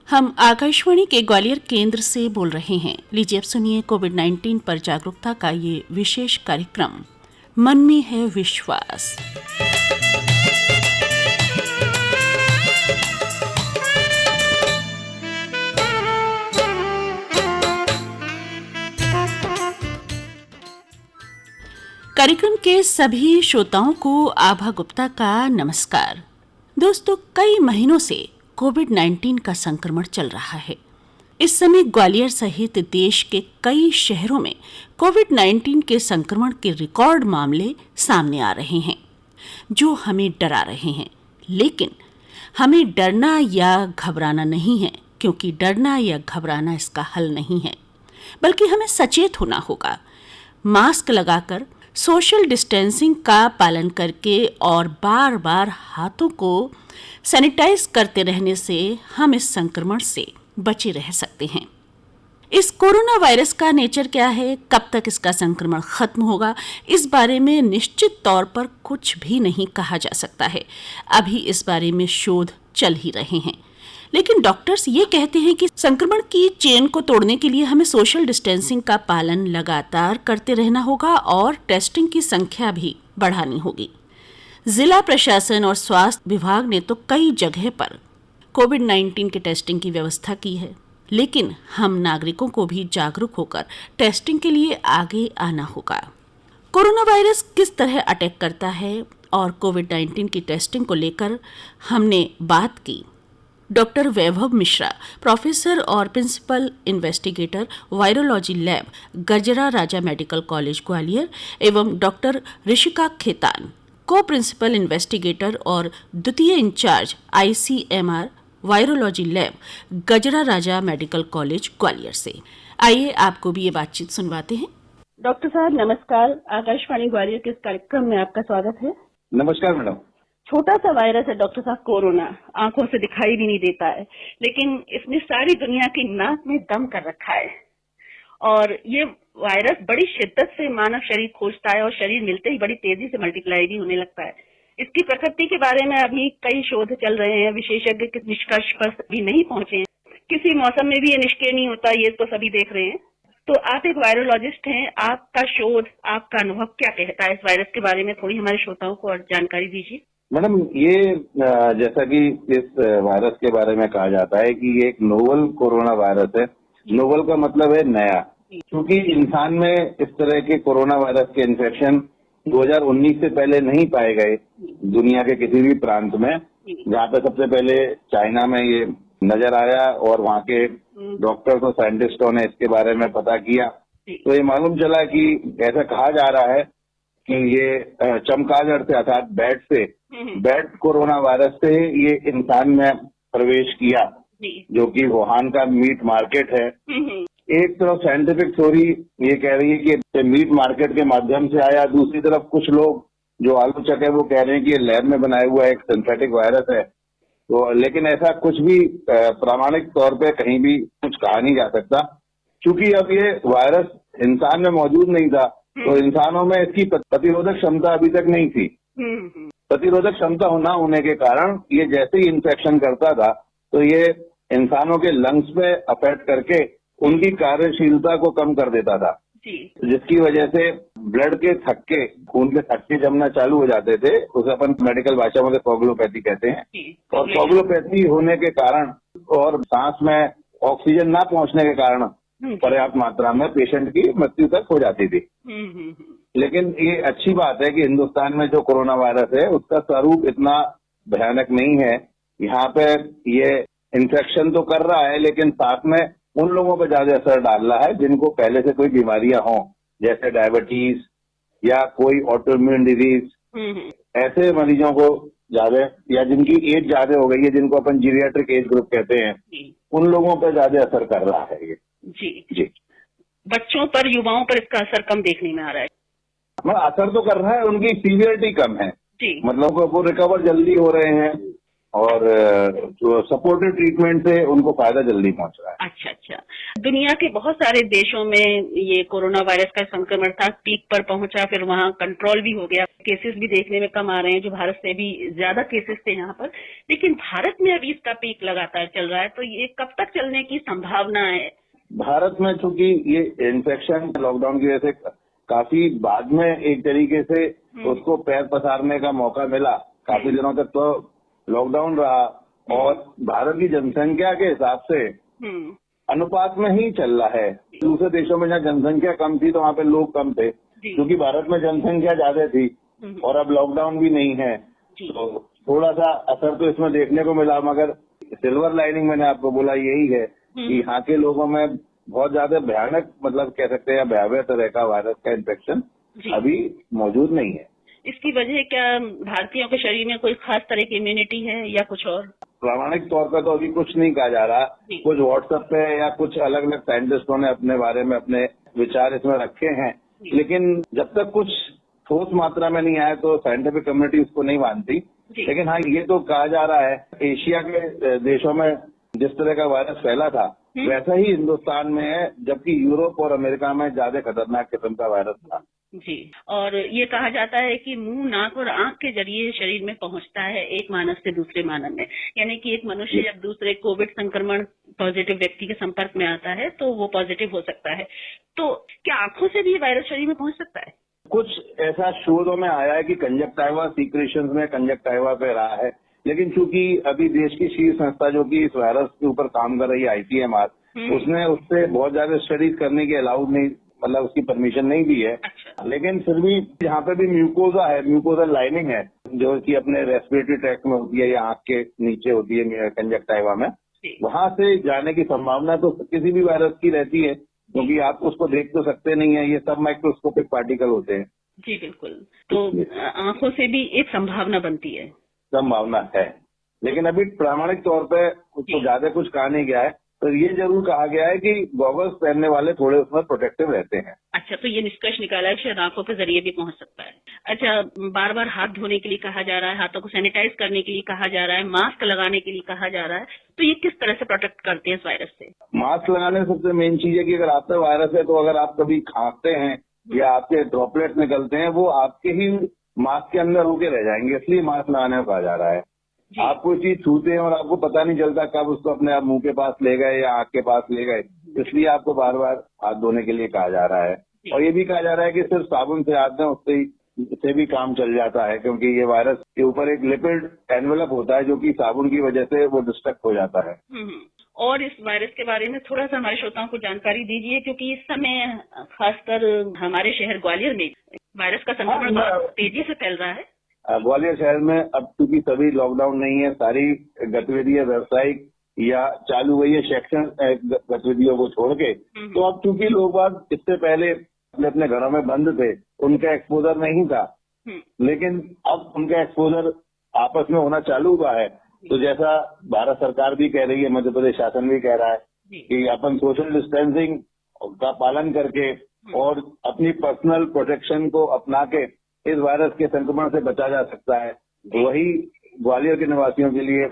हम आकाशवाणी के ग्वालियर केंद्र से बोल रहे हैं। लीजिए अब सुनिए कोविड-19 पर जागरूकता का ये विशेष कार्यक्रम मन में है विश्वास। कार्यक्रम के सभी श्रोताओं को आभा गुप्ता का नमस्कार। दोस्तों, कई महीनों से कोविड-19 का संक्रमण चल रहा है। इस समय ग्वालियर सहित देश के कई शहरों में कोविड-19 के संक्रमण के रिकॉर्ड मामले सामने आ रहे हैं, जो हमें डरा रहे हैं। लेकिन हमें डरना या घबराना नहीं है, क्योंकि डरना या घबराना इसका हल नहीं है, बल्कि हमें सचेत होना होगा। मास्क लगाकर, सोशल डिस्टेंसिंग का पालन करके और बार बार हाथों को सैनिटाइज करते रहने से हम इस संक्रमण से बचे रह सकते हैं। इस कोरोना वायरस का नेचर क्या है, कब तक इसका संक्रमण खत्म होगा, इस बारे में निश्चित तौर पर कुछ भी नहीं कहा जा सकता है। अभी इस बारे में शोध चल ही रहे हैं। लेकिन डॉक्टर्स ये कहते हैं कि संक्रमण की चेन को तोड़ने के लिए हमें सोशल डिस्टेंसिंग का पालन लगातार करते रहना होगा और टेस्टिंग की संख्या भी बढ़ानी होगी। जिला प्रशासन और स्वास्थ्य विभाग ने तो कई जगह पर कोविड-19 के टेस्टिंग की व्यवस्था की है, लेकिन हम नागरिकों को भी जागरूक होकर टेस्टिंग के लिए आगे आना होगा। कोरोना वायरस किस तरह अटैक करता है और कोविड-19 की टेस्टिंग को लेकर हमने बात की। डॉक्टर वैभव मिश्रा, प्रोफेसर और प्रिंसिपल इन्वेस्टिगेटर, वायरोलॉजी लैब, गजरा राजा मेडिकल कॉलेज ग्वालियर, एवं डॉक्टर ऋषिका खेतान, को प्रिंसिपल इन्वेस्टिगेटर और द्वितीय इंचार्ज ICMR वायरोलॉजी लैब, गजरा राजा मेडिकल कॉलेज ग्वालियर से। आइए आपको भी ये बातचीत सुनवाते हैं। डॉक्टर साहब नमस्कार, आकाशवाणी ग्वालियर के इस कार्यक्रम में आपका स्वागत है। नमस्कार मैडम। छोटा सा वायरस है डॉक्टर साहब कोरोना, आंखों से दिखाई भी नहीं देता है, लेकिन इसने सारी दुनिया की नाक में दम कर रखा है। और ये वायरस बड़ी शिद्दत से मानव शरीर खोजता है और शरीर मिलते ही बड़ी तेजी से मल्टीप्लाई भी होने लगता है। इसकी प्रकृति के बारे में अभी कई शोध चल रहे हैं, विशेषज्ञ के निष्कर्ष पर भी नहीं पहुंचे हैं। किसी मौसम में भी ये निष्क्रिय नहीं होता, ये तो सभी देख रहे हैं। तो आप एक वायरोलॉजिस्ट हैं, आपका शोध, आपका अनुभव क्या कहता है इस वायरस के बारे में? थोड़ी हमारे श्रोताओं को और जानकारी दीजिए। मैडम, ये जैसा कि इस वायरस के बारे में कहा जाता है कि ये एक नोवल कोरोना वायरस है। नोवल का मतलब है नया, क्योंकि इंसान में इस तरह के कोरोना वायरस के इन्फेक्शन 2019 से पहले नहीं पाए गए दुनिया के किसी भी प्रांत में। जहाँ पे सबसे पहले चाइना में ये नजर आया और वहाँ के डॉक्टर्स और साइंटिस्टों ने इसके बारे में पता किया, तो ये मालूम चला कि ऐसा कहा जा रहा है कि ये चमगादड़ से अर्थात बैट कोरोना वायरस से ये इंसान में प्रवेश किया, जो कि वुहान का मीट मार्केट है। एक तरफ साइंटिफिक थ्योरी ये कह रही है कि मीट मार्केट के माध्यम से आया, दूसरी तरफ कुछ लोग जो आलोचक है वो कह रहे हैं कि ये लैब में बनाया हुआ एक सिंथेटिक वायरस है। तो लेकिन ऐसा कुछ भी प्रामाणिक तौर पे कहीं भी कुछ कहा नहीं जा सकता, क्योंकि अब ये वायरस इंसान में मौजूद नहीं था, तो इंसानों में इसकी प्रतिरोधक क्षमता अभी तक नहीं थी। प्रतिरोधक क्षमता ना होने के कारण ये जैसे ही इन्फेक्शन करता था तो ये इंसानों के लंग्स पे अफेक्ट करके उनकी कार्यशीलता को कम कर देता था, जिसकी वजह से ब्लड के थक्के, खून के थक्के जमना चालू हो जाते थे। उसे अपन मेडिकल भाषा में कोगुलोपैथी कहते हैं। और कोगुलोपैथी होने के कारण और सांस में ऑक्सीजन ना पहुंचने के कारण पर्याप्त मात्रा में पेशेंट की मृत्यु तक हो जाती थी। लेकिन ये अच्छी बात है कि हिंदुस्तान में जो कोरोना वायरस है उसका स्वरूप इतना भयानक नहीं है। यहाँ पे ये इन्फेक्शन तो कर रहा है, लेकिन साथ में उन लोगों पर ज्यादा असर डाल रहा है जिनको पहले से कोई बीमारियां हों, जैसे डायबिटीज या कोई ऑटोइम्यून डिजीज। ऐसे मरीजों को ज्यादा, या जिनकी एज ज्यादा हो गई है, जिनको अपन जीरियाट्रिक एज ग्रुप कहते हैं, उन लोगों पर ज्यादा असर कर रहा है ये। जी। बच्चों पर, युवाओं पर इसका असर कम देखने में आ रहा है। असर तो कर रहा है, उनकी सीवियरिटी कम है जी। मतलब वो रिकवर जल्दी हो रहे हैं और जो सपोर्टिव ट्रीटमेंट से उनको फायदा जल्दी पहुंच रहा है। अच्छा। दुनिया के बहुत सारे देशों में ये कोरोना वायरस का संक्रमण था, पीक पर पहुंचा, फिर वहां कंट्रोल भी हो गया, केसेस भी देखने में कम आ रहे हैं, जो भारत से भी ज्यादा केसेस थे यहाँ पर। लेकिन भारत में अभी इसका पीक लगातार चल रहा है, तो ये कब तक चलने की संभावना है? भारत में चूंकि ये इन्फेक्शन लॉकडाउन की वजह से काफी बाद में एक तरीके से उसको पैर पसारने का मौका मिला। काफी दिनों तक तो लॉकडाउन रहा और भारत की जनसंख्या के हिसाब से अनुपात में ही चल रहा है। दूसरे देशों में जहाँ जनसंख्या कम थी तो वहाँ पे लोग कम थे, क्योंकि भारत में जनसंख्या ज्यादा थी और अब लॉकडाउन भी नहीं है, तो थोड़ा सा असर तो इसमें देखने को मिला। मगर सिल्वर लाइनिंग मैंने आपको बोला यही है कि यहाँ के लोगों में बहुत ज्यादा भयानक, मतलब कह सकते हैं भयावह तरह का वायरस का इन्फेक्शन अभी मौजूद नहीं है। इसकी वजह क्या भारतीयों के शरीर में कोई खास तरह की इम्यूनिटी है या कुछ और? प्रामाणिक तौर पर तो अभी कुछ नहीं कहा जा रहा। कुछ व्हाट्सएप पे या कुछ अलग अलग साइंटिस्टों ने अपने बारे में अपने विचार इसमें रखे हैं, लेकिन जब तक कुछ ठोस मात्रा में नहीं आया तो साइंटिफिक कम्युनिटी उसको नहीं मानती। लेकिन हाँ, ये तो कहा जा रहा है एशिया के देशों में जिस तरह का वायरस फैला था वैसा ही हिंदुस्तान में है, जबकि यूरोप और अमेरिका में ज्यादा खतरनाक किस्म का वायरस था। जी, और ये कहा जाता है कि मुंह, नाक और आंख के जरिए शरीर में पहुंचता है एक मानव से दूसरे मानव में। यानी कि एक मनुष्य जब दूसरे कोविड संक्रमण पॉजिटिव व्यक्ति के संपर्क में आता है तो वो पॉजिटिव हो सकता है। तो क्या आंखों से भी वायरस शरीर में पहुंच सकता है? कुछ ऐसा शोधों में आया है कि कंजक्टाइवा सीक्रेशंस में कंजक्टाइवा पे रहा है, लेकिन चूंकि अभी देश की शीर्ष संस्था जो कि इस वायरस के ऊपर काम कर रही है ICMR, उसने उससे बहुत ज्यादा स्टडीज करने की अलाउड नहीं, मतलब उसकी परमिशन नहीं दी है। अच्छा। लेकिन फिर भी यहाँ पे भी म्यूकोजा है, म्यूकोजा लाइनिंग है जो कि अपने रेस्पिरेटरी ट्रैक्ट में होती है या आंख के नीचे होती है कंजक्टाइवा में, वहां से जाने की संभावना तो किसी भी वायरस की रहती है, क्योंकि आप उसको देख तो सकते नहीं है, ये सब माइक्रोस्कोपिक पार्टिकल होते हैं। जी बिल्कुल, तो आंखों से भी एक संभावना बनती है। संभावना है, लेकिन अभी प्रामाणिक तौर पे तो ज्यादा कुछ कहा नहीं गया है। तो ये जरूर कहा गया है कि गॉगल्स पहनने वाले थोड़े उसमें प्रोटेक्टिव रहते हैं। अच्छा, तो ये निष्कर्ष निकाला है शायद आंखों के जरिए भी पहुंच सकता है। अच्छा, बार बार हाथ धोने के लिए कहा जा रहा है, हाथों को सैनिटाइज करने के लिए कहा जा रहा है, मास्क लगाने के लिए कहा जा रहा है, तो ये किस तरह से प्रोटेक्ट करते हैं इस वायरस से? मास्क लगाने से सबसे मेन चीज है कि अगर आपका वायरस है तो अगर आप कभी खांसते हैं या आपके ड्रॉपलेट निकलते हैं वो आपके ही मास्क के अंदर होके रह जाएंगे, इसलिए मास्क लगाने को कहा जा रहा है। आप कोई चीज छूते हैं और आपको पता नहीं चलता कब उसको अपने आप मुंह के पास ले गए या आंख के पास ले गए, इसलिए आपको बार बार हाथ धोने के लिए कहा जा रहा है। और ये भी कहा जा रहा है कि सिर्फ साबुन से हाथ धोएं, उससे भी काम चल जाता है, क्योंकि ये वायरस के ऊपर एक लिपिड एनवेलप होता है जो कि साबुन की वजह से वो डिस्ट्रक्ट हो जाता है। और इस वायरस के बारे में थोड़ा सा हमारे श्रोताओं को जानकारी दीजिए, क्योंकि इस समय खासकर हमारे शहर ग्वालियर में वायरस का संक्रमण बहुत तेजी से फैल रहा है। ग्वालियर शहर में अब चूंकि सभी लॉकडाउन नहीं है, सारी गतिविधियां व्यावसायिक या चालू हुई है शैक्षणिक गतिविधियों को छोड़ के, तो अब चूंकि लोग बाग इससे पहले अपने अपने घरों में बंद थे, उनका एक्सपोजर नहीं था, लेकिन अब उनका एक्सपोजर आपस में होना चालू हुआ है। तो जैसा भारत सरकार भी कह रही है, मध्य प्रदेश शासन भी कह रहा है कि अपन सोशल डिस्टेंसिंग का पालन करके और अपनी पर्सनल प्रोटेक्शन को अपना के इस वायरस के संक्रमण से बचा जा सकता है। वही ग्वालियर के निवासियों के लिए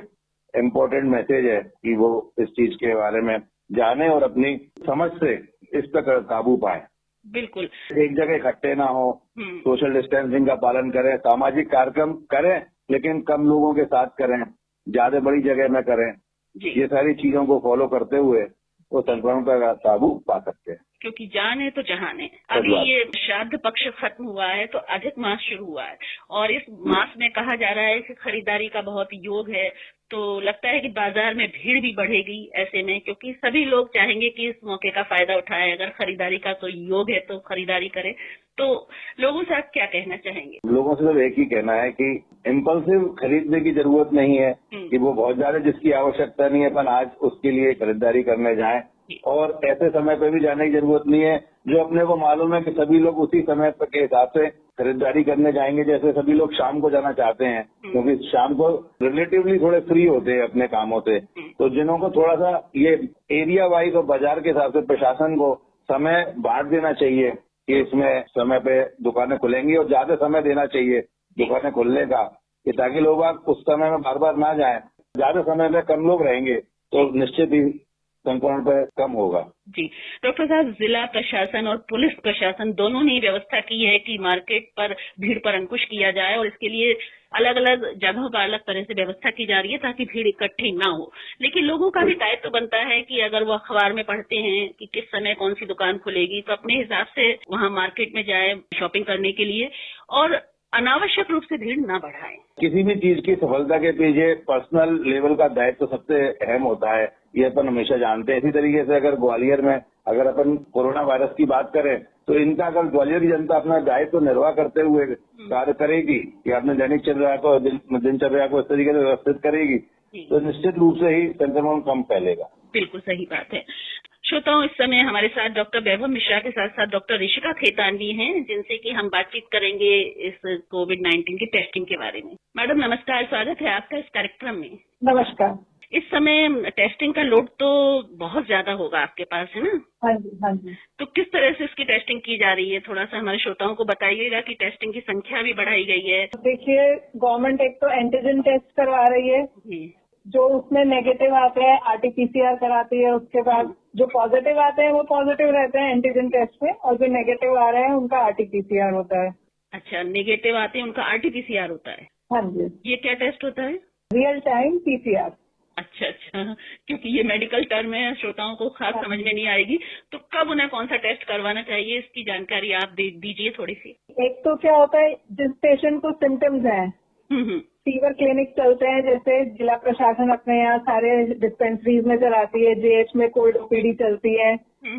इम्पोर्टेंट मैसेज है कि वो इस चीज के बारे में जाने और अपनी समझ से इस पर काबू पाए। बिल्कुल, एक जगह इकट्ठे ना हो, सोशल डिस्टेंसिंग का पालन करें, सामाजिक कार्यक्रम करें लेकिन कम लोगों के साथ करें, ज्यादा बड़ी जगह में करें। ये सारी चीजों को फॉलो करते हुए वो संक्रमण पर काबू पा सकते हैं, क्योंकि जान है तो जहान है। अभी ये श्राद्ध पक्ष खत्म हुआ है तो अधिक मास शुरू हुआ है, और इस मास में कहा जा रहा है कि खरीदारी का बहुत योग है, तो लगता है कि बाजार में भीड़ भी बढ़ेगी ऐसे में, क्योंकि सभी लोग चाहेंगे कि इस मौके का फायदा उठाएं। अगर खरीदारी का कोई योग है तो खरीदारी करें। तो लोगों से आप क्या कहना चाहेंगे? लोगों से तो एक ही कहना है कि इम्पल्सिव खरीदने की जरूरत नहीं है, कि वो बहुत ज्यादा जिसकी आवश्यकता नहीं है अपन आज उसके लिए खरीदारी करने जाएं, और ऐसे समय पे भी जाने की जरूरत नहीं है जो अपने को मालूम है कि सभी लोग उसी समय के हिसाब से खरीदारी करने जाएंगे। जैसे सभी लोग शाम को जाना चाहते हैं क्योंकि शाम को रिलेटिवली थोड़े फ्री होते हैं अपने कामों से, तो जिन्हों को थोड़ा सा ये एरिया वाइज और बाजार के हिसाब से प्रशासन को समय बांट देना चाहिए कि इसमें समय पे दुकानें खुलेंगी, और ज्यादा समय देना चाहिए दुकानें खुलने का, कि ताकि लोग उस समय में बार बार ना जाएं। ज्यादा समय में कम लोग रहेंगे तो निश्चित ही संक्रमण पे कम होगा। जी डॉक्टर साहब, जिला प्रशासन और पुलिस प्रशासन दोनों ने व्यवस्था की है कि मार्केट पर भीड़ पर अंकुश किया जाए और इसके लिए अलग अलग जगहों पर अलग तरह से व्यवस्था की जा रही है ताकि भीड़ इकट्ठी ना हो। लेकिन लोगों का भी दायित्व बनता है कि अगर वो अखबार में पढ़ते हैं कि किस समय कौन सी दुकान खुलेगी तो अपने हिसाब से वहां मार्केट में जाए शॉपिंग करने के लिए और अनावश्यक रूप से भीड़ ना बढ़ाएं। किसी भी चीज की सफलता के पीछे पर्सनल लेवल का दायित्व सबसे अहम होता है, ये अपन हमेशा जानते हैं। इसी तरीके से अगर ग्वालियर में अगर अपन कोरोना वायरस की बात करें तो इनका अगर ग्वालियर की जनता अपना दायित्व निर्वाह करते हुए कार्य करेगी कि अपने दैनिक दिनचर्या को इस तरीके से व्यवस्थित करेगी तो निश्चित रूप से ही संक्रमण कम फैलेगा। बिल्कुल सही बात है। श्रोताओं, इस समय हमारे साथ डॉक्टर वैभव मिश्रा के साथ साथ डॉक्टर ऋषिका खेतान भी हैं, जिनसे कि हम बातचीत करेंगे इस कोविड-19 की टेस्टिंग के बारे में। मैडम नमस्कार, स्वागत है आपका इस कार्यक्रम में। नमस्कार। इस समय टेस्टिंग का लोड तो बहुत ज्यादा होगा आपके पास, है ना? हाँ जी, हाँ जी। तो किस तरह से इसकी टेस्टिंग की जा रही है, थोड़ा सा हमारे श्रोताओं को बताइएगा कि टेस्टिंग की संख्या भी बढ़ाई गई है। देखिए, गवर्नमेंट एक तो एंटीजन टेस्ट करवा रही है, जी जो उसमें नेगेटिव आते हैं आरटीपीसीआर कराती है। उसके बाद जो पॉजिटिव आते हैं वो पॉजिटिव रहते हैं एंटीजन टेस्ट में, और जो नेगेटिव आ रहे हैं उनका आरटीपीसीआर होता है। अच्छा, नेगेटिव आते हैं उनका आरटीपीसीआर होता है। हाँ जी। ये क्या टेस्ट होता है? Real time PCR. अच्छा, क्योंकि ये मेडिकल टर्म है, श्रोताओं को खास समझ में नहीं आएगी। तो कब उन्हें कौन सा टेस्ट करवाना चाहिए, इसकी जानकारी आप दीजिए थोड़ी सी। एक तो क्या होता है, जिस पेशेंट को सिम्टम्स हैं, फीवर क्लिनिक चलते हैं, जैसे जिला प्रशासन अपने यहाँ सारे डिस्पेंसरीज में चलाती है, जेएच में कोल्ड ओपीडी चलती है,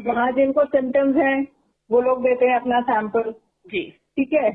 वहाँ जिनको सिम्टम्स हैं वो लोग देते हैं अपना सैंपल। जी ठीक है।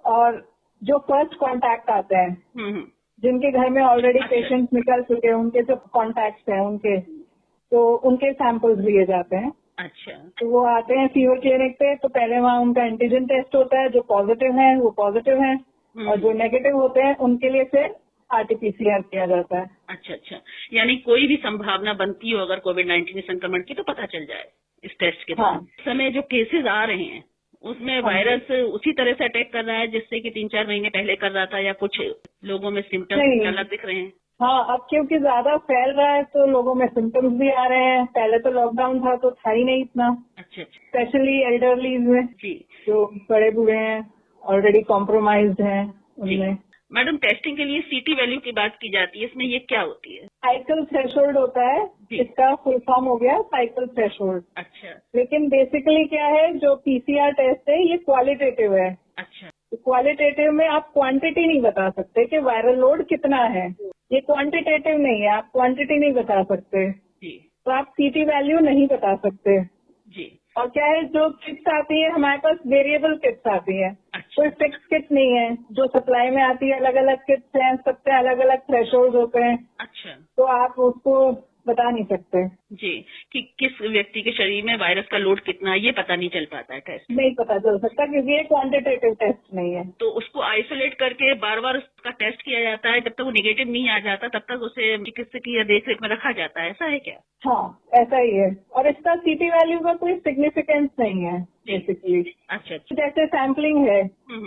और जो फर्स्ट कॉन्टैक्ट आते हैं, जिनके घर में ऑलरेडी पेशेंट्स निकल चुके हैं, उनके जो कॉन्टैक्ट्स हैं उनके, तो उनके सैंपल्स लिए जाते हैं। अच्छा, तो वो आते हैं फीवर क्लिनिक पे, तो पहले वहाँ उनका एंटीजन टेस्ट होता है, जो पॉजिटिव है वो पॉजिटिव है, और जो नेगेटिव होते हैं उनके लिए फिर आरटीपीसीआर किया जाता है। अच्छा, यानी कोई भी संभावना बनती हो अगर कोविड-19 संक्रमण की तो पता चल जाए इस टेस्ट के बाद। हाँ। इस समय जो केसेस आ रहे हैं उसमें वायरस उसी तरह से अटैक कर रहा है जिससे कि 3-4 महीने पहले कर रहा था, या कुछ लोगों में सिम्टम्स अलग दिख रहे हैं? हाँ, अब क्योंकि ज्यादा फैल रहा है तो लोगों में सिम्टम्स भी आ रहे हैं। पहले तो लॉकडाउन था तो था ही नहीं इतना। अच्छा, स्पेशली एल्डरलीज में, जी, जो बड़े बूढ़े हैं, ऑलरेडी कॉम्प्रोमाइज्ड हैं, उनमें। मैडम, टेस्टिंग के लिए सीटी वैल्यू की बात की जाती है, इसमें ये क्या होती है? साइकिल थ्रेशोल्ड होता है, इसका फुल फॉर्म हो गया साइकिल थ्रेशोल्ड। अच्छा, लेकिन बेसिकली क्या है, जो पीसीआर टेस्ट है ये क्वालिटेटिव है। अच्छा, तो क्वालिटेटिव में आप क्वांटिटी नहीं बता सकते कि वायरल लोड कितना है। ये क्वांटिटेटिव नहीं है, आप क्वांटिटी नहीं बता सकते, जी, तो आप सीटी वैल्यू नहीं बता सकते। जी, और क्या है, जो किट्स आती है हमारे पास वेरिएबल किट्स आती है, अच्छा, कोई फिक्स किट नहीं है। जो सप्लाई में आती है अलग अलग किट्स हैं, सबसे अलग अलग थ्रेशोल्ड होते हैं, अच्छा, तो आप उसको बता नहीं सकते। जी, कि किस व्यक्ति के शरीर में वायरस का लोड कितना है ये पता नहीं चल पाता है टेस्ट। नहीं पता चल सकता क्योंकि ये क्वांटिटेटिव टेस्ट नहीं है। तो उसको आइसोलेट करके बार बार उसका टेस्ट किया जाता है, जब तक वो निगेटिव नहीं आ जाता तब तक उसे चिकित्सकीय देखरेख में रखा जाता है, ऐसा है क्या? हाँ, ऐसा ही है। और इसका सीटी वैल्यू का कोई सिग्निफिकेंस नहीं है बेसिकली। अच्छा, जैसे सैम्पलिंग है,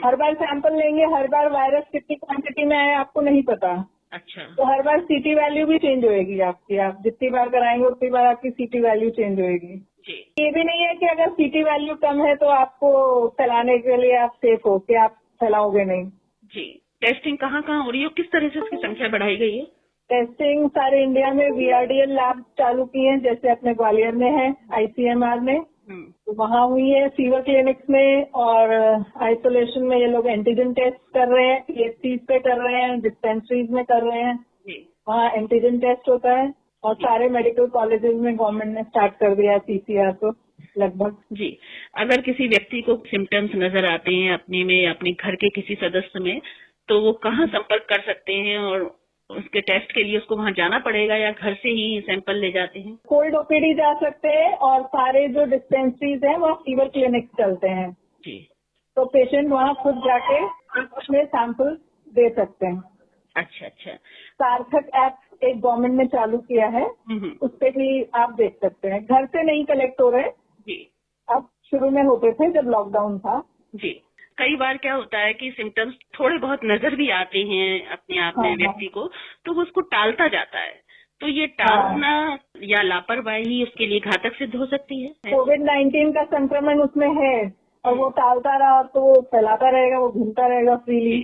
हर बार सैंपल लेंगे, हर बार वायरस कितनी क्वांटिटी में आए आपको नहीं पता, अच्छा, तो हर बार सीटी वैल्यू भी चेंज होएगी आपकी। आप जितनी बार कराएंगे उतनी बार आपकी सीटी वैल्यू चेंज होएगी। जी, ये भी नहीं है कि अगर सीटी वैल्यू कम है तो आपको फैलाने के लिए आप सेफ हो कि आप फैलाओगे नहीं। जी। टेस्टिंग कहाँ कहाँ हो रही है और किस तरह से उसकी संख्या बढ़ाई गई है? टेस्टिंग सारे इंडिया में वीआरडीएल लैब चालू की है, जैसे अपने ग्वालियर में है आईसीएमआर में, तो वहाँ हुई है फीवर क्लिनिक्स में। और आइसोलेशन में ये लोग एंटीजन टेस्ट कर रहे हैं, पीएचसीज पे कर रहे हैं, डिस्पेंसरीज में कर रहे हैं, वहाँ एंटीजन टेस्ट होता है। और सारे मेडिकल कॉलेजेस में गवर्नमेंट ने स्टार्ट कर दिया है पीसीआर को लगभग। जी, अगर किसी व्यक्ति को सिम्टम्स नजर आते हैं अपने में, अपने घर के किसी सदस्य में, तो वो कहाँ संपर्क कर सकते हैं और उसके टेस्ट के लिए उसको वहाँ जाना पड़ेगा या घर से ही सैंपल ले जाते हैं? कोल्ड ओपीडी जा सकते हैं, और सारे जो डिस्पेंसरीज हैं वहाँ फीवर क्लिनिक चलते हैं, जी, तो पेशेंट वहाँ खुद जाके अपने सैंपल दे सकते हैं। अच्छा, अच्छा, सार्थक ऐप एक गवर्नमेंट ने चालू किया है, उस पे भी आप देख सकते हैं। घर से नहीं कलेक्ट हो रहे जी, अब, शुरू में होते थे जब लॉकडाउन था। जी। कई बार क्या होता है कि सिम्टम्स थोड़े बहुत नजर भी आते हैं अपने आप में व्यक्ति को, तो वो उसको टालता जाता है। तो ये टालना या लापरवाही उसके लिए घातक सिद्ध हो सकती है? कोविड-19 का संक्रमण उसमें है और वो टालता रहा तो वो फैलाता रहेगा, वो घूमता रहेगा फ्रीली।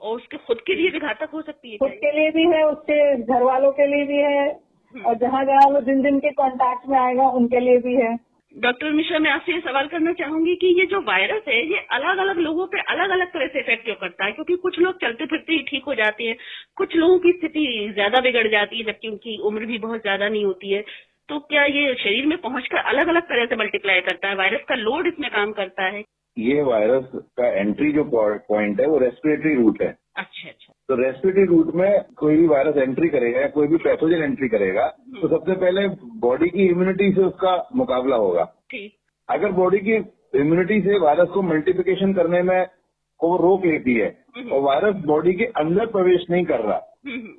और उसके खुद के लिए भी घातक हो सकती है? खुद के लिए भी है, उसके घर वालों के लिए भी है और जहाँ जहाँ वो जिन जिन के कांटेक्ट में आएगा उनके लिए भी है। डॉक्टर मिश्रा, मैं आपसे ये सवाल करना चाहूंगी कि ये जो वायरस है ये अलग अलग लोगों पे अलग अलग तरह से इफेक्ट क्यों करता है? क्योंकि कुछ लोग चलते फिरते ही ठीक हो जाते हैं, कुछ लोगों की स्थिति ज्यादा बिगड़ जाती है जबकि उनकी उम्र भी बहुत ज्यादा नहीं होती है। तो क्या ये शरीर में पहुंचकर अलग अलग तरह से मल्टीप्लाई करता है? वायरस का लोड इसमें काम करता है? ये वायरस का एंट्री जो पॉइंट है वो रेस्पिरेटरी रूट है। अच्छा अच्छा। तो रेस्पिरेटरी रूट में कोई भी वायरस एंट्री करेगा या कोई भी पैथोजन एंट्री करेगा तो सबसे पहले बॉडी की इम्यूनिटी से उसका मुकाबला होगा। ठीक। अगर बॉडी की इम्यूनिटी से वायरस को मल्टीप्लिकेशन करने में को रोक लेती है और वायरस बॉडी के अंदर प्रवेश नहीं कर रहा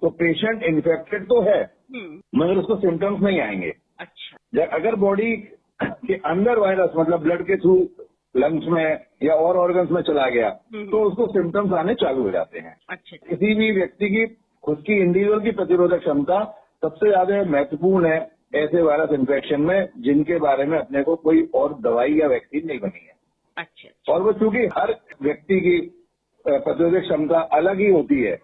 तो पेशेंट इन्फेक्टेड तो है मगर उसको सिम्टम्स नहीं आएंगे। अच्छा। अगर बॉडी के अंदर वायरस मतलब ब्लड के थ्रू लंग्स में या और ऑर्गन्स में चला गया तो उसको सिम्टम्स आने चालू हो जाते हैं। अच्छा। किसी भी व्यक्ति की खुद की इंडिविजुअल की प्रतिरोधक क्षमता सबसे ज्यादा महत्वपूर्ण है ऐसे वायरस इन्फेक्शन में जिनके बारे में अपने को कोई और दवाई या वैक्सीन नहीं बनी है। अच्छा। और वो चूंकि हर व्यक्ति की प्रतिरोधक क्षमता अलग ही होती है।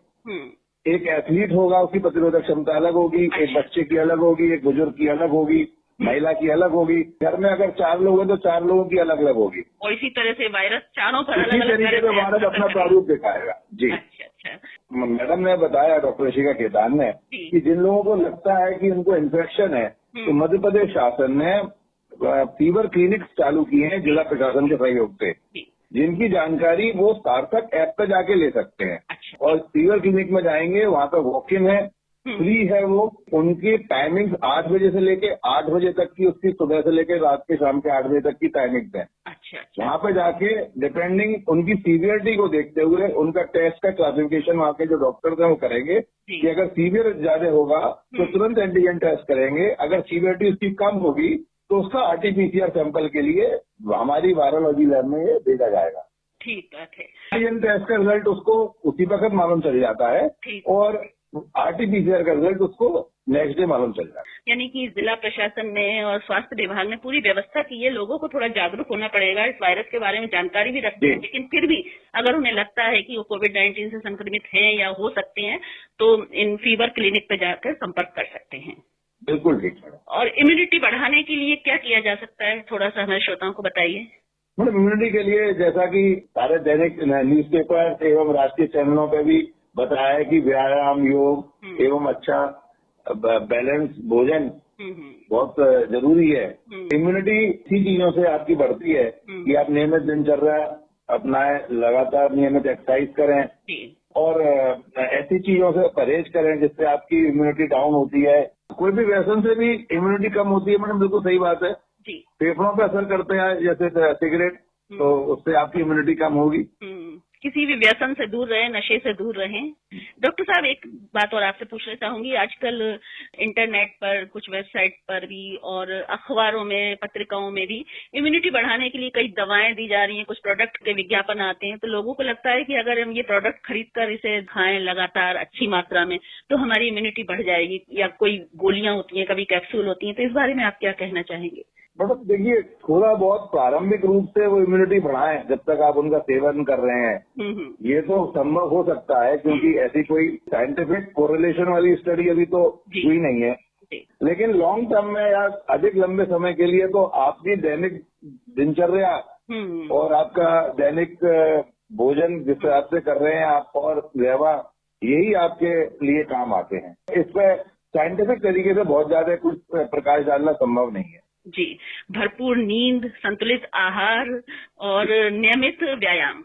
एक एथलीट होगा उसकी प्रतिरोधक क्षमता अलग होगी, एक बच्चे की अलग होगी, एक बुजुर्ग की अलग होगी, महिला की अलग होगी। घर में अगर 4 लोग हैं तो 4 लोगों की अलग अलग होगी। और इसी तरह से वायरस चारों पर इसी तरीके से वायरस अपना प्रारूप दिखाएगा। जी। अच्छा अच्छा। मैडम ने बताया, डॉक्टर ऋषिका केतान ने, कि जिन लोगों को लगता है कि उनको इन्फेक्शन है तो मध्य प्रदेश शासन ने फीवर क्लिनिक्स चालू किए हैं जिला प्रशासन के सहयोग से, जिनकी जानकारी वो सार्थक ऐप पे जाके ले सकते हैं। और फीवर क्लिनिक में जाएंगे, वहाँ पे वॉक इन है, फ्री है वो। उनकी टाइमिंग्स 8 बजे से लेके 8 बजे तक की, उसकी सुबह से लेके रात के शाम के 8 बजे तक की टाइमिंग्स है। अच्छा। वहाँ पे जाके डिपेंडिंग उनकी सीवियरिटी को देखते हुए उनका टेस्ट का क्लासिफिकेशन वहाँ के जो डॉक्टर हैं वो करेंगे कि अगर सीवियर ज्यादा होगा तो तुरंत एंटीजन टेस्ट करेंगे, अगर सीवियरिटी उसकी कम होगी तो उसका आरटीपीसीआर सैंपल के लिए हमारी वायरोलॉजी लैब में ये भेजा जाएगा। ठीक है। एंटीजन टेस्ट का रिजल्ट उसको उसी वक्त मालूम चल जाता है और आरटीपीसीआर का रिजल्ट उसको नेक्स्ट डे मालूम चल जाता है। यानी कि जिला प्रशासन ने और स्वास्थ्य विभाग ने पूरी व्यवस्था की है। लोगों को थोड़ा जागरूक होना पड़ेगा, इस वायरस के बारे में जानकारी भी रखते हैं, लेकिन फिर भी अगर उन्हें लगता है कि वो कोविड-19 से संक्रमित हैं या हो सकते हैं तो इन फीवर क्लिनिक पे जाकर संपर्क कर सकते हैं। बिल्कुल ठीक है। और इम्यूनिटी बढ़ाने के लिए क्या किया जा सकता है, थोड़ा सा हमारे श्रोताओं को बताइए। मतलब इम्यूनिटी के लिए जैसा कि सारे दैनिक न्यूज़पेपर एवं राष्ट्रीय चैनलों पे भी बताया है कि व्यायाम, योग एवं अच्छा बैलेंस भोजन बहुत जरूरी है। इम्यूनिटी इसी चीजों से आपकी बढ़ती है कि आप नियमित दिनचर्या अपनाएं, लगातार नियमित एक्सरसाइज करें और ऐसी चीजों से परहेज करें जिससे आपकी इम्यूनिटी डाउन होती है। कोई भी व्यसन से भी इम्यूनिटी कम होती है। मैडम बिल्कुल सही बात है। फेफड़ों पर असर करते हैं जैसे सिगरेट, तो उससे आपकी इम्यूनिटी कम होगी। किसी भी व्यसन से दूर रहें, नशे से दूर रहें। डॉक्टर साहब, एक बात और आपसे पूछना चाहूंगी। आजकल इंटरनेट पर, कुछ वेबसाइट पर भी और अखबारों में, पत्रिकाओं में भी इम्यूनिटी बढ़ाने के लिए कई दवाएं दी जा रही हैं, कुछ प्रोडक्ट के विज्ञापन आते हैं। तो लोगों को लगता है कि अगर हम ये प्रोडक्ट खरीदकर इसे खाएं लगातार अच्छी मात्रा में तो हमारी इम्यूनिटी बढ़ जाएगी, या कोई गोलियां होती हैं, कभी कैप्सूल होती हैं। तो इस बारे में आप क्या कहना चाहेंगे? मतलब देखिए, थोड़ा बहुत प्रारंभिक रूप से वो इम्यूनिटी बढ़ाएं जब तक आप उनका सेवन कर रहे हैं। ये तो संभव हो सकता है क्योंकि ऐसी कोई साइंटिफिक कोरिलेशन वाली स्टडी अभी तो हुई नहीं है। लेकिन लॉन्ग टर्म में या अधिक लंबे समय के लिए तो आपकी दैनिक दिनचर्या और आपका दैनिक भोजन जिस हिसाब से कर रहे हैं आप और व्यवहार, यही आपके लिए काम आते हैं। इस पर साइंटिफिक तरीके से बहुत ज्यादा कुछ प्रकाश डालना संभव नहीं है। जी, भरपूर नींद, संतुलित आहार और नियमित व्यायाम,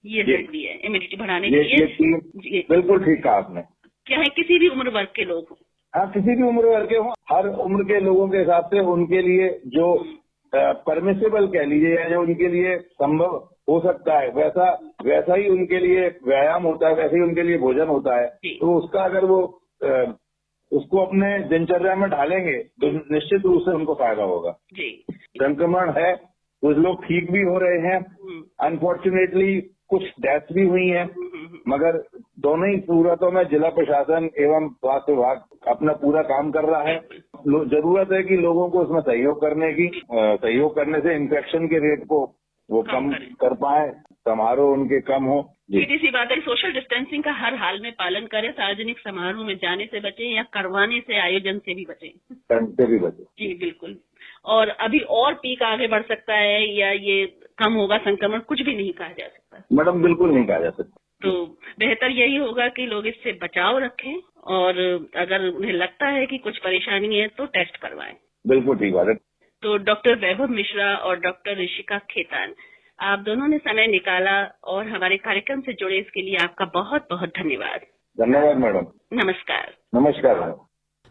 ये जरूरी है इम्यूनिटी बढ़ाने के लिए। बिल्कुल ठीक कहा आपने। क्या है, किसी भी उम्र वर्ग के लोग? हाँ, किसी भी उम्र वर्ग के हों। हर उम्र के लोगों के हिसाब से उनके लिए जो परमिसेबल कह लीजिए या जो उनके लिए संभव हो सकता है वैसा ही उनके लिए व्यायाम होता है, वैसे ही उनके लिए भोजन होता है। तो उसका अगर वो उसको अपने दिनचर्या में ढालेंगे तो निश्चित रूप से उनको फायदा होगा। जी। संक्रमण है, कुछ लोग ठीक भी हो रहे हैं, अनफॉर्चुनेटली कुछ डेथ भी हुई हैं, मगर दोनों ही सूरतों में जिला प्रशासन एवं स्वास्थ्य विभाग अपना पूरा काम कर रहा है। जरूरत है कि लोगों को उसमें सहयोग करने की, सहयोग करने से इन्फेक्शन के रेट को वो कम कर पाए, समारोह उनके कम हो। सीधी सी बात है, सोशल डिस्टेंसिंग का हर हाल में पालन करें, सार्वजनिक समारोह में जाने से बचें या करवाने से, आयोजन से भी बचें। से भी बचे। जी बिल्कुल। और अभी और पीक आगे बढ़ सकता है या ये कम होगा संक्रमण, कुछ भी नहीं कहा जा सकता। मैडम बिल्कुल नहीं कहा जा सकता। तो बेहतर यही होगा कि लोग इससे बचाव रखें और अगर उन्हें लगता है कि कुछ परेशानी है तो टेस्ट करवाएं। बिल्कुल ठीक बात है। तो डॉक्टर वैभव मिश्रा और डॉक्टर ऋषिका खेतान, आप दोनों ने समय निकाला और हमारे कार्यक्रम से जुड़े, इसके लिए आपका बहुत बहुत धन्यवाद। धन्यवाद मैडम। नमस्कार। नमस्कार मैडम।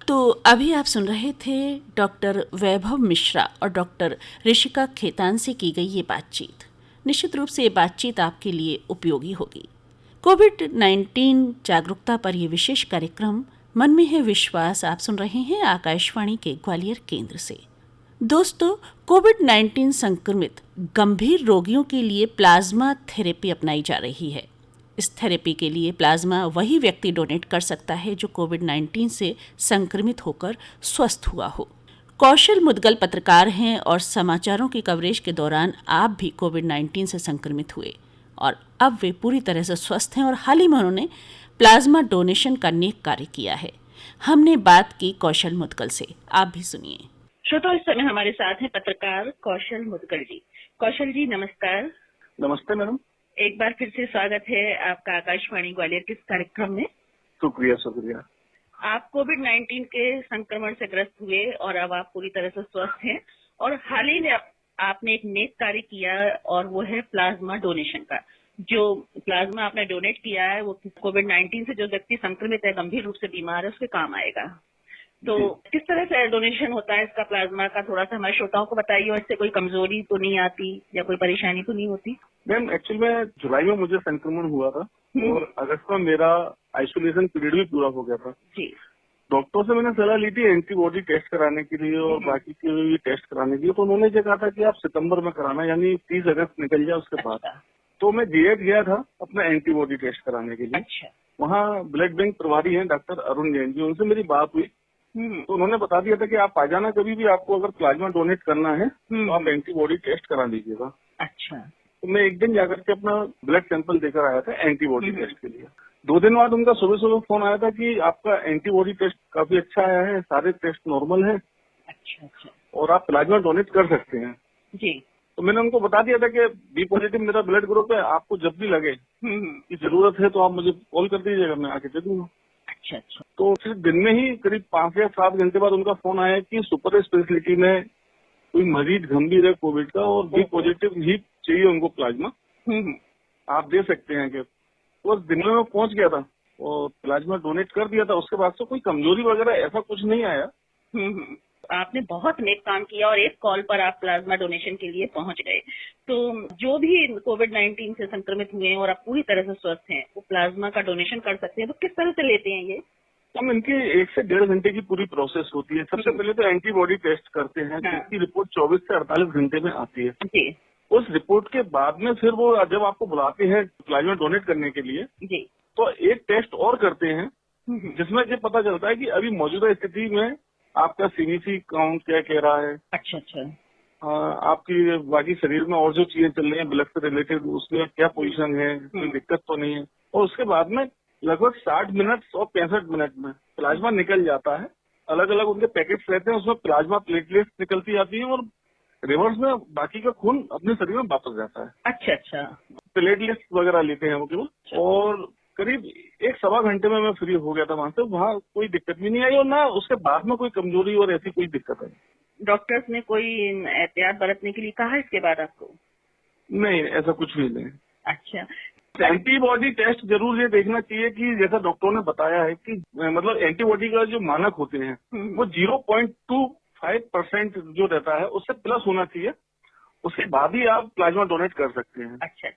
तो अभी आप सुन रहे थे डॉक्टर वैभव मिश्रा और डॉक्टर ऋषिका खेतान से की गई ये बातचीत। निश्चित रूप से ये बातचीत आपके लिए उपयोगी होगी। कोविड-19 जागरूकता पर यह विशेष कार्यक्रम मन में है विश्वास आप सुन रहे हैं आकाशवाणी के ग्वालियर केंद्र से। दोस्तों, कोविड-19 संक्रमित गंभीर रोगियों के लिए प्लाज्मा थेरेपी अपनाई जा रही है। इस थेरेपी के लिए प्लाज्मा वही व्यक्ति डोनेट कर सकता है जो कोविड-19 से संक्रमित होकर स्वस्थ हुआ हो। कौशल मुदगल पत्रकार हैं और समाचारों की कवरेज के दौरान आप भी कोविड-19 से संक्रमित हुए और अब वे पूरी तरह से स्वस्थ हैं और हाल ही में उन्होंने प्लाज्मा डोनेशन का नेक कार्य किया है। हमने बात की कौशल मुदगल से, आप भी सुनिए। श्रोता, इस समय हमारे साथ हैं पत्रकार कौशल मुदगल जी। कौशल जी नमस्कार। नमस्ते मैडम। एक बार फिर से स्वागत है आपका आकाशवाणी ग्वालियर के इस कार्यक्रम में। शुक्रिया। आप कोविड-19 के संक्रमण से ग्रस्त हुए और अब आप पूरी तरह से स्वस्थ हैं और हाल ही में आपने एक नेक कार्य किया और वो है प्लाज्मा डोनेशन का। जो प्लाज्मा आपने डोनेट किया है वो कोविड-19 से जो व्यक्ति संक्रमित है, गंभीर रूप से बीमार है, उसके काम आएगा। तो किस तरह से डोनेशन होता है इसका प्लाज्मा का, थोड़ा सा हमारे श्रोताओं को बताइए। और इससे कोई कमजोरी तो नहीं आती या कोई परेशानी तो नहीं होती? मैम एक्चुअली में जुलाई में मुझे संक्रमण हुआ था और अगस्त में मेरा आइसोलेशन पीरियड भी पूरा हो गया था जी। डॉक्टर से मैंने सलाह ली थी एंटीबॉडी टेस्ट कराने के लिए और बाकी के भी टेस्ट कराने के लिए। तो उन्होंने ये कहा था कि आप सितंबर में कराना, यानी 30 अगस्त निकल जाए उसके बाद। तो मैं जेएट गया था अपना एंटीबॉडी टेस्ट कराने के लिए। अच्छा। वहाँ ब्लड बैंक प्रभारी हैं डॉक्टर अरुण जैन जी, उनसे मेरी बात हुई तो उन्होंने बता दिया था कि आप आ जाना कभी भी, आपको अगर प्लाज्मा डोनेट करना है तो आप एंटीबॉडी टेस्ट करा लीजिएगा। अच्छा। तो मैं एक दिन जाकर के अपना ब्लड सैंपल देकर आया था एंटीबॉडी टेस्ट के लिए। 2 दिन बाद उनका सुबह फोन आया था कि आपका एंटीबॉडी टेस्ट काफी अच्छा आया है, सारे टेस्ट नॉर्मल है। अच्छा। और आप प्लाज्मा डोनेट कर सकते हैं जी। तो मैंने उनको बता दिया था कि बी पॉजिटिव मेरा ब्लड ग्रुप है, आपको जब भी लगे कि जरूरत है तो आप मुझे कॉल कर दीजिएगा, मैं आके दे दूंगा। अच्छा। तो फिर दिन में ही करीब 5 या 7 घंटे बाद उनका फोन आया कि सुपर स्पेशलिटी में कोई मरीज गंभीर है कोविड का और बी पॉजिटिव ही चाहिए उनको प्लाज्मा, आप दे सकते हैं क्या? तो दिन में मैं पहुंच गया था और प्लाज्मा डोनेट कर दिया था। उसके बाद से कोई कमजोरी वगैरह ऐसा कुछ नहीं आया। आपने बहुत नेक काम किया और एक कॉल पर आप प्लाज्मा डोनेशन के लिए पहुंच गए। तो जो भी कोविड-19 से संक्रमित हुए हैं और आप पूरी तरह से स्वस्थ हैं, वो प्लाज्मा का डोनेशन कर सकते हैं। तो किस तरह से लेते हैं ये? हम इनकी 1 से 1.5 घंटे की पूरी प्रोसेस होती है। सबसे पहले तो एंटीबॉडी टेस्ट करते हैं जिसकी रिपोर्ट 24 से 48 घंटे में आती है। जी। उस रिपोर्ट के बाद में फिर वो जब आपको बुलाते हैं प्लाज्मा डोनेट करने के लिए जी, तो एक टेस्ट और करते हैं जिसमें ये पता चलता है कि अभी मौजूदा स्थिति में आपका सीबीसी काउंट क्या कह रहा है। अच्छा। आपकी बाकी शरीर में और जो चीजें चल रही हैं ब्लड से रिलेटेड, उसमें क्या पोजीशन है, कोई दिक्कत तो नहीं है। और उसके बाद में लगभग 60 मिनट और 65 मिनट में प्लाज्मा निकल जाता है। अलग अलग उनके पैकेट्स रहते हैं, उसमें प्लाज्मा प्लेटलेट्स निकलती आती है और रिवर्स में बाकी का खून अपने शरीर में वापस जाता है। अच्छा। प्लेटलेट्स वगैरह लेते हैं वो केवल। और करीब 1-1.25 घंटे में मैं फ्री हो गया था वहां से। वहाँ कोई दिक्कत भी नहीं आई और ना उसके बाद में कोई कमजोरी और ऐसी कोई दिक्कत आई। डॉक्टर्स ने कोई एहतियात बरतने के लिए कहा इसके बाद आपको? नहीं, ऐसा कुछ भी नहीं। अच्छा। एंटीबॉडी टेस्ट जरूर ये देखना चाहिए कि जैसा डॉक्टरों ने बताया है कि मतलब एंटीबॉडी का जो मानक होते हैं वो 0.25% जो रहता है उससे प्लस होना चाहिए। उसके बाद ही आप प्लाज्मा डोनेट कर सकते हैं। अच्छा।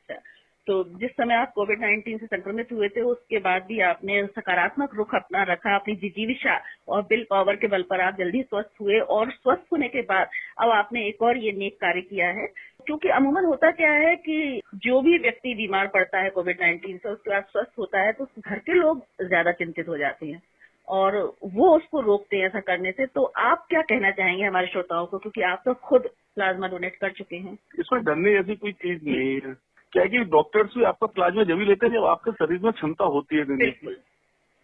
तो जिस समय आप कोविड-19 से संक्रमित हुए थे उसके बाद भी आपने सकारात्मक रुख अपना रखा, अपनी जिजीविषा और विल पावर के बल पर आप जल्दी स्वस्थ हुए और स्वस्थ होने के बाद अब आपने एक और ये नेक कार्य किया है। क्योंकि अमूमन होता क्या है कि जो भी व्यक्ति बीमार पड़ता है कोविड-19 से, उसके बाद स्वस्थ होता है तो घर के लोग ज्यादा चिंतित हो जाते हैं और वो उसको रोकते हैं ऐसा करने से। तो आप क्या कहना चाहेंगे हमारे श्रोताओं को, क्योंकि आप तो खुद प्लाज्मा डोनेट कर चुके हैं? इसमें डरने जैसी कोई चीज नहीं है। क्या है कि डॉक्टर्स भी आपका प्लाज्मा जब भी लेते हैं जब आपके शरीर में क्षमता होती है देने की।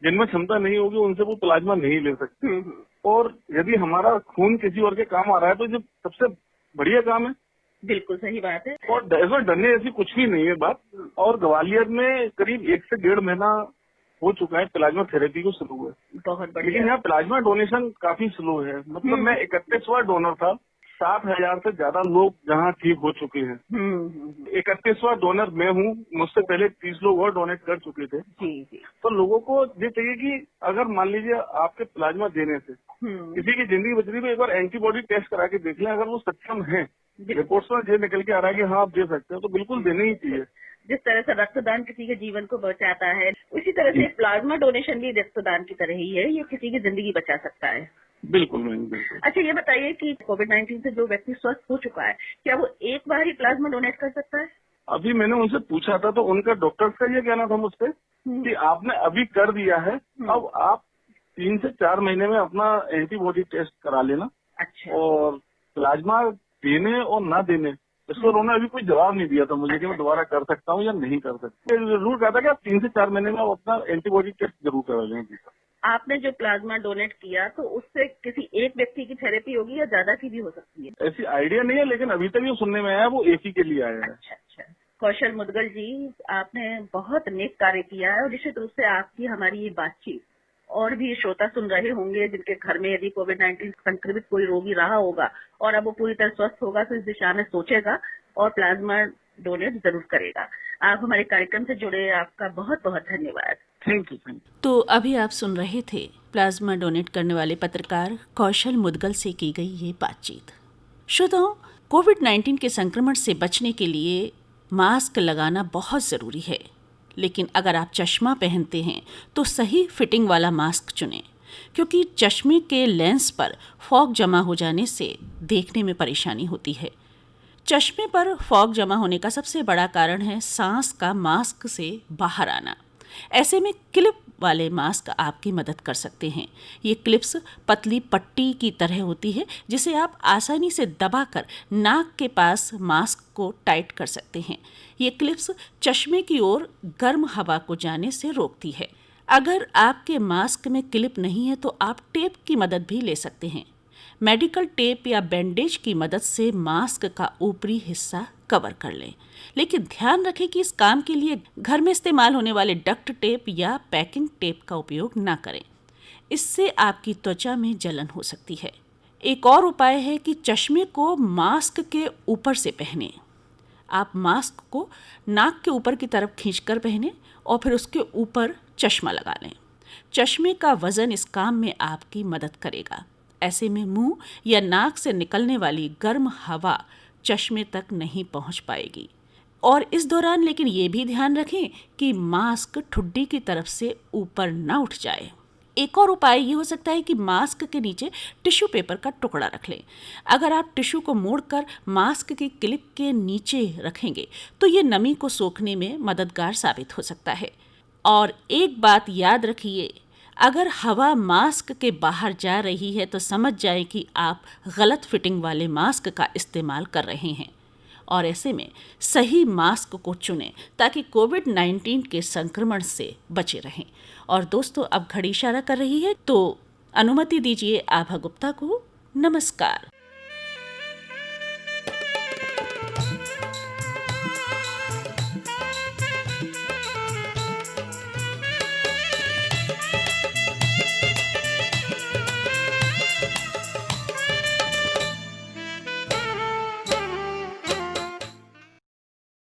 जिनमें क्षमता नहीं होगी उनसे वो प्लाज्मा नहीं ले सकते। और यदि हमारा खून किसी और के काम आ रहा है तो ये सबसे बढ़िया काम है। बिल्कुल सही बात है। और इसमें डरने जैसी कुछ भी नहीं है बात। और ग्वालियर में करीब 1 से 1.5 महीना हो चुका है प्लाज्मा थेरेपी को शुरू हुए। बहुत बढ़िया। लेकिन यहाँ प्लाज्मा डोनेशन काफी स्लो है। मतलब मैं 31वां डोनर था। 7,000 से ज्यादा लोग जहाँ ठीक हो चुके हैं। 31वां डोनर मैं हूँ। मुझसे पहले 30 लोग और डोनेट कर चुके थे। जी। तो लोगों को ये चाहिए कि अगर मान लीजिए आपके प्लाज्मा देने से किसी की जिंदगी बच रही है, एक बार एंटीबॉडी टेस्ट करा के देख लें। अगर वो सक्षम है, रिपोर्ट्स में ये निकल के आ रहा है कि हाँ आप दे सकते हो, तो बिल्कुल देने ही चाहिए। जिस तरह से रक्तदान किसी के जीवन को बचाता है, उसी तरह से प्लाज्मा डोनेशन भी रक्तदान की तरह ही है। ये किसी की जिंदगी बचा सकता है। बिल्कुल नहीं, बिल्कुल। अच्छा, ये बताइए कि कोविड-19 से जो व्यक्ति स्वस्थ हो चुका है, क्या वो एक बार ही प्लाज्मा डोनेट कर सकता है? अभी मैंने उनसे पूछा था तो उनका डॉक्टर्स का ये कहना था मुझसे कि आपने अभी कर दिया है, अब आप 3 से 4 महीने में अपना एंटीबॉडी टेस्ट करा लेना। अच्छा। और प्लाज्मा देने और ना देने इसको उन्होंने अभी कोई जवाब नहीं दिया था मुझे कि मैं दोबारा कर सकता हूँ या नहीं कर सकता। जरूर कहा था कि आप 3 से 4 महीने में अपना एंटीबॉडी टेस्ट जरूर करा लेंगे। आपने जो प्लाज्मा डोनेट किया तो उससे किसी एक व्यक्ति की थेरेपी होगी या ज्यादा की भी हो सकती है? ऐसी आइडिया नहीं है, लेकिन अभी तक ये सुनने में आया वो एक ही के लिए आया है। अच्छा। कौशल मुदगल जी, आपने बहुत नेक कार्य किया है और निश्चित रूप से आपकी हमारी ये बातचीत और भी श्रोता सुन रहे होंगे जिनके घर में यदि कोविड-19 संक्रमित कोई रोगी रहा होगा और अब वो पूरी तरह स्वस्थ होगा तो इस दिशा में सोचेगा और प्लाज्मा डोनेट जरूर करेगा। आप हमारे कार्यक्रम से जुड़े, आपका बहुत बहुत धन्यवाद। Thank you. तो अभी आप सुन रहे थे प्लाज्मा डोनेट करने वाले पत्रकार कौशल मुदगल से की गई ये बातचीत। श्रोताओं, कोविड-19 के संक्रमण से बचने के लिए मास्क लगाना बहुत ज़रूरी है, लेकिन अगर आप चश्मा पहनते हैं तो सही फिटिंग वाला मास्क चुनें, क्योंकि चश्मे के लेंस पर फॉग जमा हो जाने से देखने में परेशानी होती है। चश्मे पर फॉग जमा होने का सबसे बड़ा कारण है सांस का मास्क से बाहर आना। ऐसे में क्लिप वाले मास्क आपकी मदद कर सकते हैं। ये क्लिप्स पतली पट्टी की तरह होती है जिसे आप आसानी से दबाकर नाक के पास मास्क को टाइट कर सकते हैं। ये क्लिप्स चश्मे की ओर गर्म हवा को जाने से रोकती है। अगर आपके मास्क में क्लिप नहीं है तो आप टेप की मदद भी ले सकते हैं। मेडिकल टेप या बैंडेज की मदद से मास्क का ऊपरी हिस्सा कवर कर लें, लेकिन ध्यान रखें कि इस काम के लिए घर में इस्तेमाल होने वाले डक्ट टेप या पैकिंग टेप का उपयोग ना करें। इससे आपकी त्वचा में जलन हो सकती है। एक और उपाय है कि चश्मे को मास्क के ऊपर से पहनें। आप मास्क को नाक के ऊपर की तरफ खींचकर पहनें और फिर उसके ऊपर चश्मा लगा लें। चश्मे का वजन इस काम में आपकी मदद करेगा। ऐसे में मुंह या नाक से निकलने वाली गर्म हवा चश्मे तक नहीं पहुंच पाएगी। और इस दौरान लेकिन ये भी ध्यान रखें कि मास्क ठुड्डी की तरफ से ऊपर ना उठ जाए। एक और उपाय ये हो सकता है कि मास्क के नीचे टिश्यू पेपर का टुकड़ा रख लें। अगर आप टिश्यू को मोड़कर मास्क की क्लिप के नीचे रखेंगे तो ये नमी को सोखने में मददगार साबित हो सकता है। और एक बात याद रखिए, अगर हवा मास्क के बाहर जा रही है तो समझ जाएं कि आप गलत फिटिंग वाले मास्क का इस्तेमाल कर रहे हैं। और ऐसे में सही मास्क को चुनें ताकि कोविड-19 के संक्रमण से बचे रहें। और दोस्तों, अब घड़ी इशारा कर रही है तो अनुमति दीजिए आभा गुप्ता को। नमस्कार।